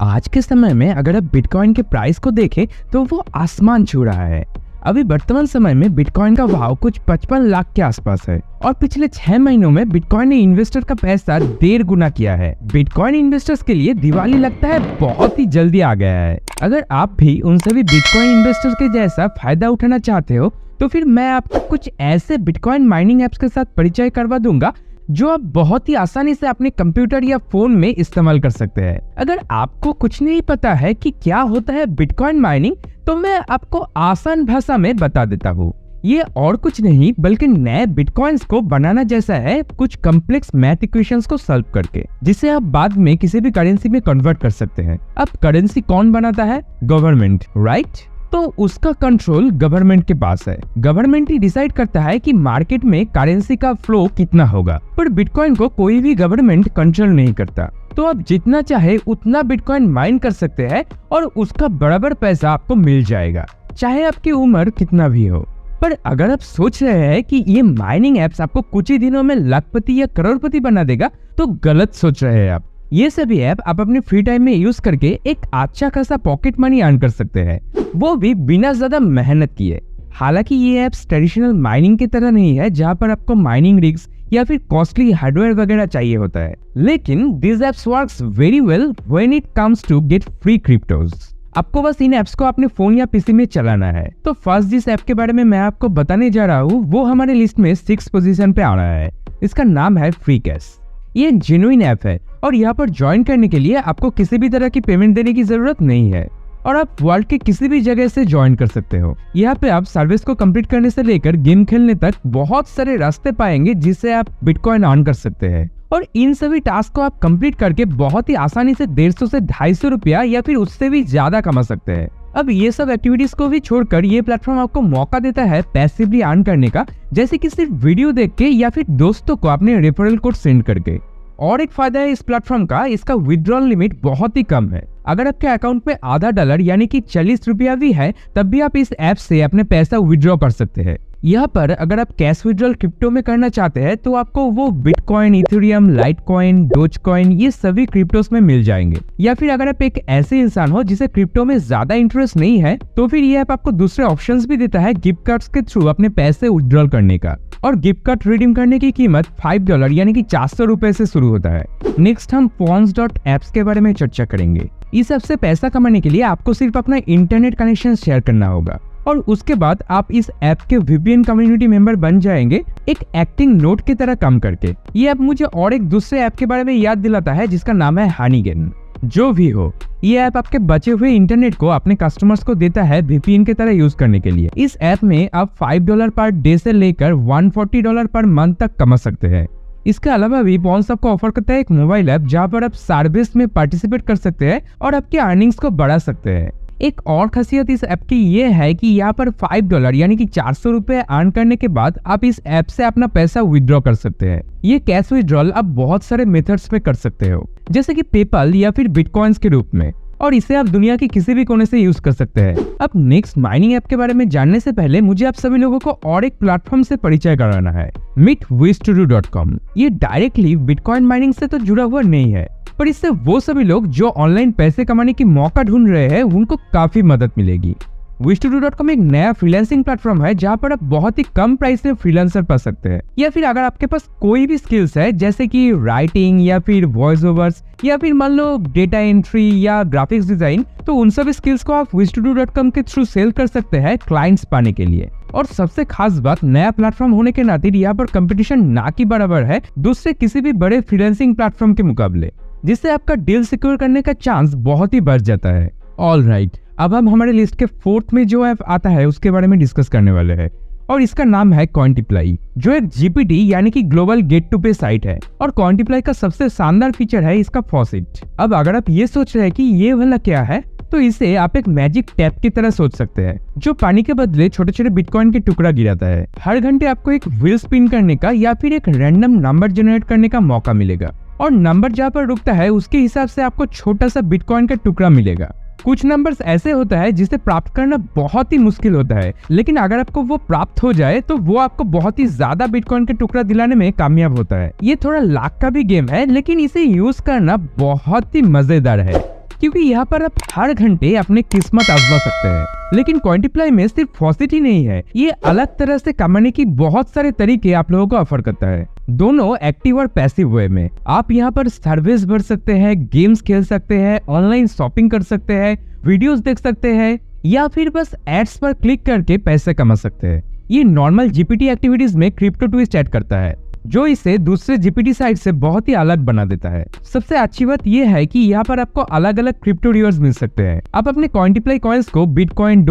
आज के समय में अगर आप बिटकॉइन के प्राइस को देखें तो वो आसमान छू रहा है। अभी वर्तमान समय में बिटकॉइन का भाव कुछ 55 लाख के आसपास है और पिछले 6 महीनों में बिटकॉइन ने इन्वेस्टर का पैसा 1.5 गुना किया है। बिटकॉइन इन्वेस्टर्स के लिए दिवाली लगता है बहुत ही जल्दी आ गया है। अगर आप भी उन सभी बिटकॉइन इन्वेस्टर्स के जैसा फायदा उठाना चाहते हो तो फिर मैं आपको कुछ ऐसे बिटकॉइन माइनिंग एप्स के साथ परिचय करवा दूंगा जो आप बहुत ही आसानी से अपने कंप्यूटर या फोन में इस्तेमाल कर सकते हैं। अगर आपको कुछ नहीं पता है कि क्या होता है बिटकॉइन माइनिंग तो मैं आपको आसान भाषा में बता देता हूँ। ये और कुछ नहीं बल्कि नए बिटकॉइंस को बनाना जैसा है, कुछ कॉम्प्लेक्स मैथ इक्वेशंस को सॉल्व करके, जिसे आप बाद में किसी भी करेंसी में कन्वर्ट कर सकते हैं। अब करेंसी कौन बनाता है? Government, right? तो उसका कंट्रोल गवर्नमेंट के पास है। गवर्नमेंट ही डिसाइड करता है कि मार्केट में करेंसी का फ्लो कितना होगा, पर बिटकॉइन को कोई भी गवर्नमेंट कंट्रोल नहीं करता। तो आप जितना चाहे उतना बिटकॉइन माइन कर सकते हैं और उसका बराबर पैसा आपको मिल जाएगा, चाहे आपकी उम्र कितना भी हो। पर अगर आप सोच रहे हैं कि ये माइनिंग एप्स आपको कुछ ही दिनों में लाखपति या करोड़पति बना देगा, तो गलत सोच रहे हैं आप। ये सभी ऐप आप अपने फ्री टाइम में यूज करके एक अच्छा खासा पॉकेट मनी अर्न कर सकते हैं, वो भी बिना ज्यादा मेहनत किए। हालांकि ये ऐप्स ट्रेडिशनल माइनिंग की तरह नहीं है जहां पर आपको माइनिंग रिग्स या फिर कॉस्टली हार्डवेयर वगैरह चाहिए होता है, लेकिन this apps works very well when it comes to get free cryptos. आपको बस इन ऐप्स को अपने फोन या पीसी में चलाना है। तो फर्स्ट जिस ऐप के बारे में मैं आपको बताने जा रहा हूँ वो हमारे लिस्ट में 6 पोजीशन पे आ रहा है। इसका नाम है फ्रीकैश। ये जेन्युइन ऐप है और यहाँ पर ज्वाइन करने के लिए आपको किसी भी तरह की पेमेंट देने की जरूरत नहीं है और आप वर्ल्ड के किसी भी जगह से ज्वाइन कर सकते हो। यहाँ पे आप सर्विस को कंप्लीट करने से लेकर गेम खेलने तक बहुत सारे रास्ते पाएंगे जिससे आप बिटकॉइन अर्न कर सकते हैं और इन सभी टास्क को आप कंप्लीट करके बहुत ही आसानी से 150 से 250 रुपया या फिर उससे भी ज्यादा कमा सकते हैं। अब ये सब एक्टिविटीज को भी छोड़कर ये प्लेटफॉर्म आपको मौका देता है पैसिवली अर्न करने का, जैसे कि सिर्फ वीडियो देख के या फिर दोस्तों को अपने रेफरल कोड सेंड करके। और एक फायदा है इस प्लेटफॉर्म का, इसका विड्रॉल लिमिट बहुत ही कम है। अगर आपके अकाउंट में आधा डॉलर यानी कि 40 रुपया भी है तब भी आप इस ऐप से अपने पैसा विड्रॉ कर सकते हैं। यहाँ पर अगर आप कैश विड्रॉल क्रिप्टो में करना चाहते हैं तो आपको वो बिटकॉइन, इथेरियम, लाइटकॉइन, डोजकॉइन ये सभी क्रिप्टोस में मिल जाएंगे। या फिर अगर आप एक ऐसे इंसान हो जिसे क्रिप्टो में ज्यादा इंटरेस्ट नहीं है तो फिर ये ऐप आपको दूसरे ऑप्शंस भी देता है गिफ्ट कार्ड्स के थ्रू अपने पैसे विड्रॉल करने का। और गिफ्ट कार्ड रिडीम करने की कीमत $5 यानी कि 400 रुपए से शुरू होता है। नेक्स्ट हम Pawns.apps के बारे में चर्चा करेंगे। इस ऐप से पैसा कमाने के लिए आपको सिर्फ अपना इंटरनेट कनेक्शन शेयर करना होगा और उसके बाद आप इस ऐप के VPN कम्युनिटी मेंबर बन जाएंगे, एक एक्टिंग नोट की तरह काम करके। ये ऐप मुझे और एक दूसरे ऐप के बारे में याद दिलाता है जिसका नाम है हनीगेन। जो भी हो, ये ऐप आपके बचे हुए इंटरनेट को अपने कस्टमर्स को देता है VPN की तरह यूज करने के लिए। इस ऐप में आप $5 पर डे से लेकर $140 पर मंथ तक कमा सकते हैं। इसके अलावा भी Pawns आपको ऑफर करता है एक मोबाइल ऐप जहां पर आप सर्विस में पार्टिसिपेट कर सकते हैं और आपके अर्निंग्स को बढ़ा सकते हैं। एक और खासियत इस ऐप की ये है कि यहाँ पर $5 यानी कि 400 रुपए अर्न करने के बाद आप इस ऐप से अपना पैसा विड्रॉ कर सकते हैं। ये कैश विड्रॉल आप बहुत सारे मेथड्स पे कर सकते हो, जैसे कि पेपल या फिर बिटकॉइंस के रूप में, और इसे आप दुनिया के किसी भी कोने से यूज कर सकते हैं। अब नेक्स्ट माइनिंग ऐप के बारे में जानने से पहले मुझे आप सभी लोगों को और एक प्लेटफॉर्म से परिचय कराना है, meetwishtodo.com। ये डायरेक्टली बिटकॉइन माइनिंग से तो जुड़ा हुआ नहीं है, पर इससे वो सभी लोग जो ऑनलाइन पैसे कमाने की मौका ढूंढ रहे हैं उनको काफी मदद मिलेगी। wishtodo.com एक नया फ्रीलांसिंग प्लेटफॉर्म है जहां पर आप बहुत ही कम प्राइस में फ्रीलांसर पा सकते हैं। या फिर अगर आपके पास कोई भी स्किल्स है जैसे कि राइटिंग या फिर वॉइस ओवर्स या फिर मान लो डेटा एंट्री या ग्राफिक्स डिजाइन, तो उन सभी स्किल्स को आप wishtodo.com के थ्रू सेल कर सकते हैं क्लाइंट्स पाने के लिए। और सबसे खास बात, नया प्लेटफॉर्म होने के नाते यहाँ पर कंपटीशन ना की बराबर है दूसरे किसी भी बड़े फ्रीलांसिंग प्लेटफॉर्म के मुकाबले, जिससे आपका डील सिक्योर करने का चांस बहुत ही बढ़ जाता है। ऑल राइट, अब हम हमारे लिस्ट के 4th में जो ऐप आता है उसके बारे में डिस्कस करने वाले हैं और इसका नाम है Cointiply, जो एक GPT यानी कि ग्लोबल गेट टू पे साइट है। और Cointiply का सबसे शानदार फीचर है इसका फॉसेट। अब अगर आप ये सोच रहे हैं कि ये वाला क्या है, तो इसे आप एक मैजिक टैप की तरह सोच सकते हैं जो पानी के बदले छोटे छोटे बिटकॉइन के टुकड़ा गिराता है। हर घंटे आपको एक व्हील स्पिन करने का या फिर एक रैंडम नंबर जनरेट करने का मौका मिलेगा और नंबर जहाँ पर रुकता है उसके हिसाब से आपको छोटा सा बिटकॉइन का टुकड़ा मिलेगा। कुछ नंबर्स ऐसे होता है जिसे प्राप्त करना बहुत ही मुश्किल होता है, लेकिन अगर आपको वो प्राप्त हो जाए तो वो आपको बहुत ही ज्यादा बिटकॉइन के टुकड़ा दिलाने में कामयाब होता है। ये थोड़ा लाख का भी गेम है, लेकिन इसे यूज करना बहुत ही मजेदार है। क्योंकि यहाँ पर आप हर घंटे अपनी किस्मत आजमा सकते हैं। लेकिन कॉइनटिप्लाई में सिर्फ फॉसिट ही नहीं है, ये अलग तरह से कमाने की बहुत सारे तरीके आप लोगों को ऑफर करता है, दोनों एक्टिव और पैसिव वे में। आप यहाँ पर सर्विस भर सकते हैं, गेम्स खेल सकते हैं, ऑनलाइन शॉपिंग कर सकते हैं, वीडियोस देख सकते हैं, या फिर बस एड्स पर क्लिक करके पैसे कमा सकते हैं। ये नॉर्मल जीपीटी एक्टिविटीज में क्रिप्टो ट्विस्ट ऐड करता है, जो इसे दूसरे जीपीटी साइट से बहुत ही अलग बना देता है। सबसे अच्छी बात यह है कि यहाँ पर आपको अलग अलग क्रिप्टो रिवॉर्ड्स मिल सकते हैं। आप अपने कॉइनटिप्लाई कॉइन्स को बिटकॉइन,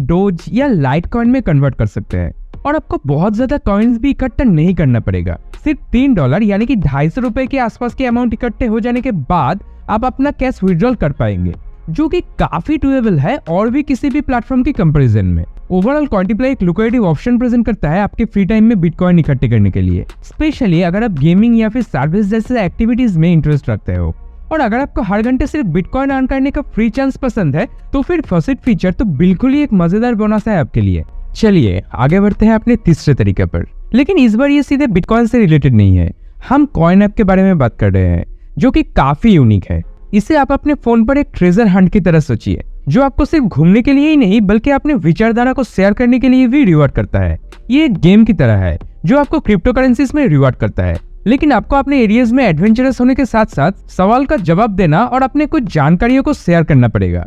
डोज या लाइट कॉइन में कन्वर्ट कर सकते हैं, और आपको बहुत ज्यादा कॉइन्स भी इकट्ठा नहीं करना पड़ेगा। सिर्फ $3 यानी कि 250 रुपए के आसपास के अमाउंट इकट्ठे हो जाने के बाद आप अपना कैश विड्रॉल कर पाएंगे, जो कि काफी डुएबल है और भी किसी भी प्लेटफॉर्म की कंपैरिजन में। ओवरऑल कॉइनटिप्लाई एक लुक्रेटिव ऑप्शन प्रेजेंट करता है आपके फ्री टाइम में बिटकॉइन इकट्ठे करने के लिए, स्पेशली अगर आप गेमिंग या फिर सर्विस जैसे एक्टिविटीज में इंटरेस्ट रखते हो। और अगर आपको हर घंटे सिर्फ बिटकॉइन अर्न करने का फ्री चांस पसंद है, तो फिर फॉसिट फीचर तो बिल्कुल ही एक मजेदार बोनस है आपके लिए। चलिए आगे बढ़ते हैं अपने तीसरे तरीके पर, लेकिन इस बार ये सीधे बिटकॉइन से रिलेटेड नहीं है। हम कॉइन ऐप के बारे में बात कर रहे हैं, जो कि काफी यूनिक है। इसे आप अपने फोन पर एक ट्रेजर हंट की तरह सोचिए, जो आपको सिर्फ घूमने के लिए ही नहीं बल्कि अपने विचारधारा को शेयर करने के लिए भी रिवॉर्ड करता है। ये एक गेम की तरह है जो आपको क्रिप्टो करेंसीज में रिवॉर्ड करता है, लेकिन आपको अपने एरियाज में एडवेंचरस होने के साथ साथ सवाल का जवाब देना और अपने कुछ जानकारियों को शेयर करना पड़ेगा।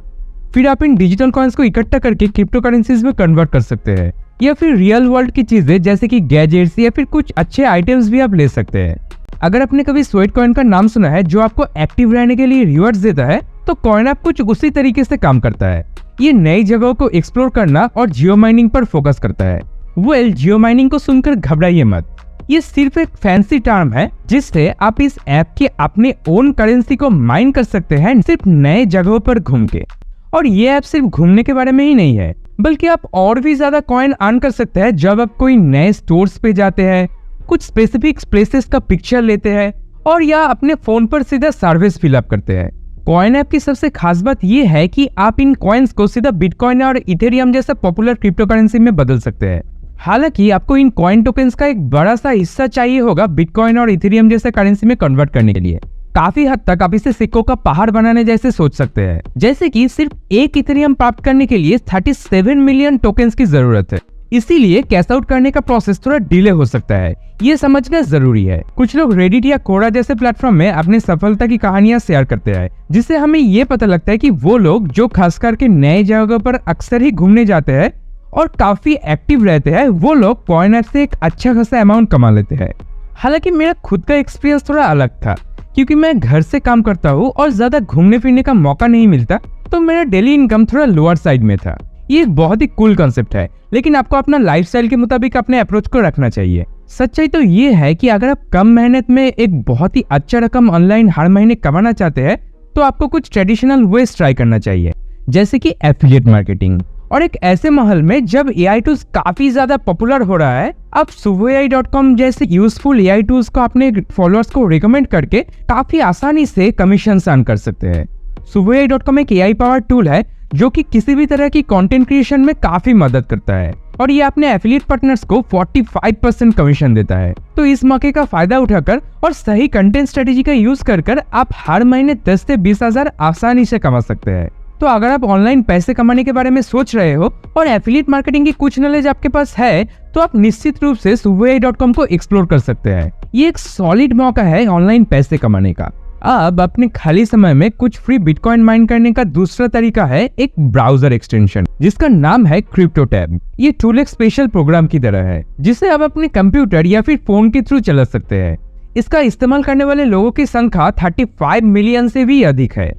फिर आप इन डिजिटल कॉइन्स को इकट्ठा करके क्रिप्टो करेंसीज में कन्वर्ट कर सकते हैं, या फिर रियल वर्ल्ड की चीजें जैसे कि गैजेट्स या फिर कुछ अच्छे आइटम्स भी आप ले सकते हैं। अगर आपने कभी स्वेट कॉइन का नाम सुना है, जो आपको एक्टिव रहने के लिए रिवॉर्ड्स देता है, तो कॉइन ऐप कुछ उसी तरीके से काम करता है। ये नई जगहों को एक्सप्लोर करना और जियो माइनिंग पर फोकस करता है। जियो माइनिंग को सुनकर घबराइए मत, ये सिर्फ एक फैंसी टर्म है जिससे आप इस ऐप की अपने ओन करेंसी को माइन कर सकते हैं, सिर्फ नए जगहों पर घूम के। और ये ऐप सिर्फ घूमने के बारे में ही नहीं है, बल्कि आप और भी ज्यादा कॉइन अर्न कर सकते हैं जब आप कोई नए स्टोर्स पे जाते हैं, कुछ स्पेसिफिक प्लेसेस का पिक्चर लेते हैं, और या अपने फोन पर सीधा सर्विस फिलअप करते हैं। कॉइन ऐप की सबसे खास बात यह है कि आप इन कॉइन्स को सीधा बिटकॉइन और इथेरियम जैसा पॉपुलर क्रिप्टो करेंसी में बदल सकते हैं। हालांकि आपको इन कॉइन टोकन्स का एक बड़ा सा हिस्सा चाहिए होगा बिटकॉइन और इथेरियम जैसे करेंसी में कन्वर्ट करने के लिए। काफी हद तक आप इसे सिक्कों का पहाड़ बनाने जैसे सोच सकते हैं, जैसे कि सिर्फ एक इथेरियम प्राप्त करने के लिए 37 मिलियन टोकन्स की जरूरत है। इसीलिए कैश आउट करने का प्रोसेस थोड़ा डिले हो सकता है, ये समझना जरूरी है। कुछ लोग रेडिट या कोरा जैसे प्लेटफॉर्म में अपनी सफलता की कहानियां शेयर करते हैं, जिससे हमें ये पता लगता है कि वो लोग जो खास करके नए जगहों पर अक्सर ही घूमने जाते हैं और काफी एक्टिव रहते हैं, वो लोग कॉइन ऐप से एक अच्छा खासा अमाउंट कमा लेते हैं। हालांकि मेरा खुद का एक्सपीरियंस थोड़ा अलग था, क्योंकि मैं घर से काम करता हूँ और ज्यादा घूमने फिरने का मौका नहीं मिलता, तो मेरा डेली इनकम थोड़ा लोअर साइड में था। ये एक बहुत ही कूल कंसेप्ट है, लेकिन आपको अपना लाइफस्टाइल के मुताबिक अपने अप्रोच को रखना चाहिए। सच्चाई तो ये है कि अगर आप कम मेहनत में एक बहुत ही अच्छा रकम ऑनलाइन हर महीने कमाना चाहते हैं, तो आपको कुछ ट्रेडिशनल वेज ट्राई करना चाहिए, जैसे कि एफिलिएट मार्केटिंग। और एक ऐसे माहौल में जब एआई टूल्स काफी ज्यादा पॉपुलर हो रहा है, आप suvoai.com जैसे यूजफुल एआई टूल्स को अपने फॉलोअर्स को रिकमेंड करके काफी आसानी से कमीशन अर्न कर सकते हैं। suvoai.com एक एआई पावर टूल है जो कि किसी भी तरह की कंटेंट क्रिएशन में काफी मदद करता है, और ये अपने एफिलिएट पार्टनर्स को 45% कमीशन देता है। तो इस मौके का फायदा उठाकर और सही कंटेंट स्ट्रेटेजी का यूज कर आप हर महीने 10 से 20 हजार आसानी से कमा सकते हैं। तो अगर आप ऑनलाइन पैसे कमाने के बारे में सोच रहे हो और एफिलिएट मार्केटिंग की कुछ नॉलेज आपके पास है, तो आप निश्चित रूप से suvoai.com को एक्सप्लोर कर सकते हैं। ये एक सॉलिड मौका है ऑनलाइन पैसे कमाने का। अब अपने खाली समय में कुछ फ्री बिटकॉइन माइन करने का दूसरा तरीका है एक ब्राउजर एक्सटेंशन, जिसका नाम है क्रिप्टोटैब। ये टूल एक स्पेशल प्रोग्राम की तरह है, जिसे आप अपने कंप्यूटर या फिर फोन के थ्रू चला सकते हैं। इसका इस्तेमाल करने वाले लोगों की संख्या 35 मिलियन से भी अधिक है,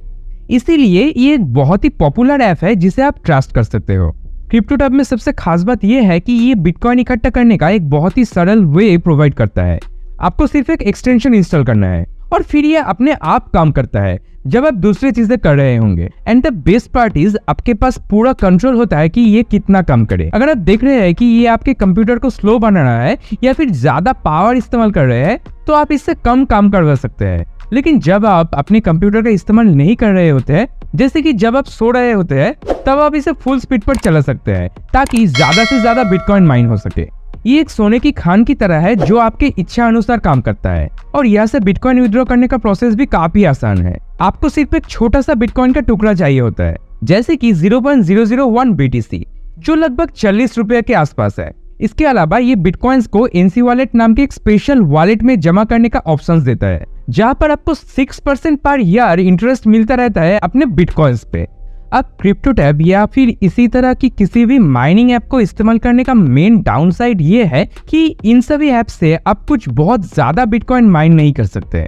इसीलिए ये एक बहुत ही पॉपुलर ऐप है जिसे आप ट्रस्ट कर सकते हो। क्रिप्टोटैब में सबसे खास बात यह है कि ये बिटकॉइन इकट्ठा करने का एक बहुत ही सरल वे प्रोवाइड करता है। आपको सिर्फ एक एक्सटेंशन इंस्टॉल करना है और फिर ये अपने आप काम करता है जब आप दूसरी चीजें कर रहे होंगे। And the best part is आपके पास पूरा कंट्रोल होता है कि ये कितना काम करे। अगर आप देख रहे हैं कि ये आपके कंप्यूटर को स्लो बना रहा है या फिर ज्यादा पावर इस्तेमाल कर रहे हैं, तो आप इससे कम काम करवा सकते हैं। लेकिन जब आप अपने कंप्यूटर का इस्तेमाल नहीं कर रहे होते हैं, जैसे कि जब आप सो रहे होते हैं, तब आप इसे फुल स्पीड पर चला सकते हैं ताकि ज्यादा से ज्यादा बिटकॉइन माइन हो सके। ये एक सोने की खान की तरह है जो आपके इच्छा अनुसार काम करता है और यहाँ से बिटकॉइन विड्रॉ करने का प्रोसेस भी काफी आसान है। आपको सिर्फ एक छोटा सा बिटकॉइन का टुकड़ा चाहिए होता है, जैसे कि 0.001 BTC, जो लगभग 40 रुपए के आसपास है। इसके अलावा ये बिटकॉइंस को NC वॉलेट नाम के एक स्पेशल वॉलेट में जमा करने का ऑप्शन देता है, जहाँ पर आपको 6% पर ईयर इंटरेस्ट मिलता रहता है अपने बिटकॉइंस पे। अब क्रिप्टोटैब या फिर इसी तरह की किसी भी माइनिंग ऐप को इस्तेमाल करने का मेन डाउनसाइड ये है कि इन सभी ऐप से आप कुछ बहुत ज्यादा बिटकॉइन माइन नहीं कर सकते।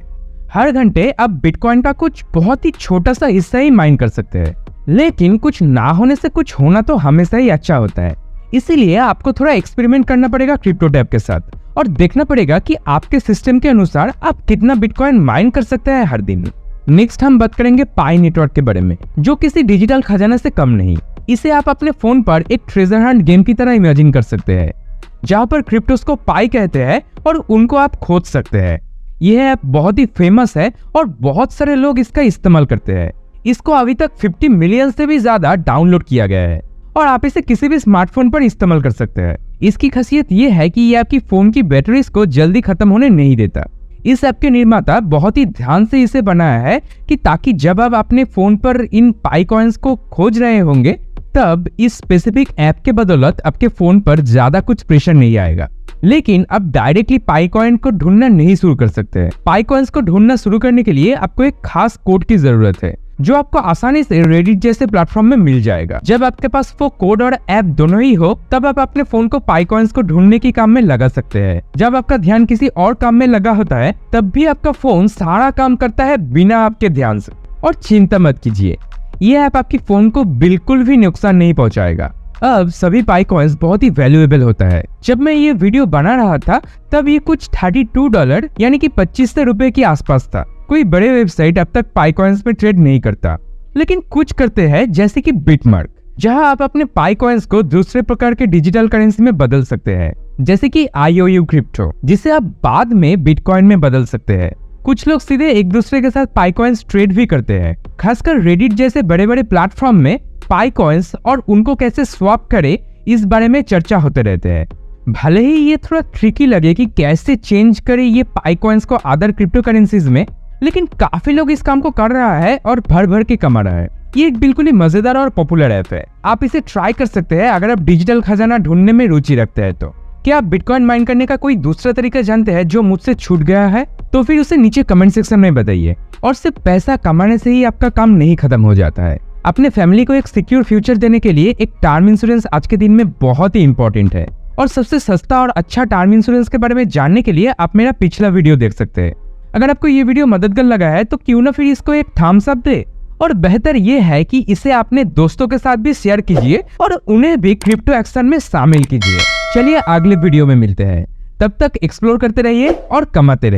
हर घंटे आप बिटकॉइन का कुछ बहुत ही छोटा सा हिस्सा ही माइन कर सकते हैं, लेकिन कुछ ना होने से कुछ होना तो हमेशा ही अच्छा होता है। इसीलिए आपको थोड़ा एक्सपेरिमेंट करना पड़ेगा क्रिप्टोटैब के साथ और देखना पड़ेगा कि आपके सिस्टम के अनुसार आप कितना बिटकॉइन माइन कर सकते हैं हर दिन। नेक्स्ट हम बात करेंगे पाई नेटवर्क के बारे में, जो किसी डिजिटल खजाना से कम नहीं। इसे आप अपने फोन पर एक ट्रेजर हंट गेम की तरह इमेजिन कर सकते हैं, जहाँ पर क्रिप्टोस को पाई कहते हैं और उनको आप खोज सकते हैं। यह ऐप बहुत ही फेमस है और बहुत सारे लोग इसका इस्तेमाल करते हैं। इसको अभी तक 50 मिलियन से भी ज्यादा डाउनलोड किया गया है और आप इसे किसी भी स्मार्टफोन पर इस्तेमाल कर सकते हैं। इसकी खासियत ये है कि ये आपकी फोन की बैटरीज को जल्दी खत्म होने नहीं देता। इस ऐप के निर्माता बहुत ही ध्यान से इसे बनाया है कि ताकि जब आप अपने फोन पर इन पाई कॉइन्स को खोज रहे होंगे तब इस स्पेसिफिक ऐप के बदौलत आपके फोन पर ज्यादा कुछ प्रेशर नहीं आएगा। लेकिन अब डायरेक्टली पाई कॉइन को ढूंढना नहीं शुरू कर सकते हैं। पाई कॉइन्स को ढूंढना शुरू करने के लिए आपको एक खास कोड की जरूरत है, जो आपको आसानी से रेडिट जैसे प्लेटफॉर्म में मिल जाएगा। जब आपके पास वो कोड और ऐप दोनों ही हो तब आप अपने फोन को पाई कॉइन्स को ढूंढने की काम में लगा सकते हैं। जब आपका ध्यान किसी और काम में लगा होता है तब भी आपका फोन सारा काम करता है बिना आपके ध्यान से। और चिंता मत कीजिए, ये ऐप आपकी फोन को बिल्कुल भी नुकसान नहीं पहुंचाएगा। अब सभी पाई कॉइन्स बहुत ही वैल्यूएबल होता है। जब मैं ये वीडियो बना रहा था तब ये कुछ $32 यानी कि 25 रुपए के आसपास था। कोई बड़े वेबसाइट अब तक पाई कॉइन्स में ट्रेड नहीं करता, लेकिन कुछ करते हैं, जैसे कि बिटमार्क, जहां आप अपने पाई कॉइन्स को दूसरे प्रकार के डिजिटल करेंसी में बदल सकते हैं, जैसे कि IOU क्रिप्टो, जिसे आप बाद में बिटकॉइन में बदल सकते हैं। कुछ लोग सीधे एक दूसरे के साथ पाई कॉइन्स ट्रेड भी करते हैं। खासकर रेडिट जैसे बड़े बड़े प्लेटफॉर्म में पाई कॉइन्स और उनको कैसे स्वैप करे इस बारे में चर्चा होते रहते हैं। भले ही ये थोड़ा ट्रिकी लगे कि कैसे चेंज करे ये पाई कॉइन्स को अदर क्रिप्टो करेंसीज में, लेकिन काफी लोग इस काम को कर रहा है और भर भर के कमा रहा है। ये एक बिल्कुल ही मजेदार और पॉपुलर ऐप है। आप इसे ट्राई कर सकते हैं अगर आप डिजिटल खजाना ढूंढने में रुचि रखते हैं तो। क्या आप बिटकॉइन माइन करने का कोई दूसरा तरीका जानते हैं जो मुझसे छूट गया है? तो फिर उसे नीचे कमेंट सेक्शन में बताइए। और सिर्फ पैसा कमाने से ही आपका काम नहीं खत्म हो जाता है। अपने फैमिली को एक सिक्योर फ्यूचर देने के लिए एक टर्म इंश्योरेंस आज के दिन में बहुत ही इंपॉर्टेंट है। और सबसे सस्ता और अच्छा टर्म इंश्योरेंस के बारे में जानने के लिए आप मेरा पिछला वीडियो देख सकते हैं। अगर आपको ये वीडियो मददगार लगा है तो क्यों ना फिर इसको एक थम्स अप दे, और बेहतर ये है कि इसे अपने दोस्तों के साथ भी शेयर कीजिए और उन्हें भी क्रिप्टो एक्शन में शामिल कीजिए। चलिए अगले वीडियो में मिलते हैं, तब तक एक्सप्लोर करते रहिए और कमाते रहिए।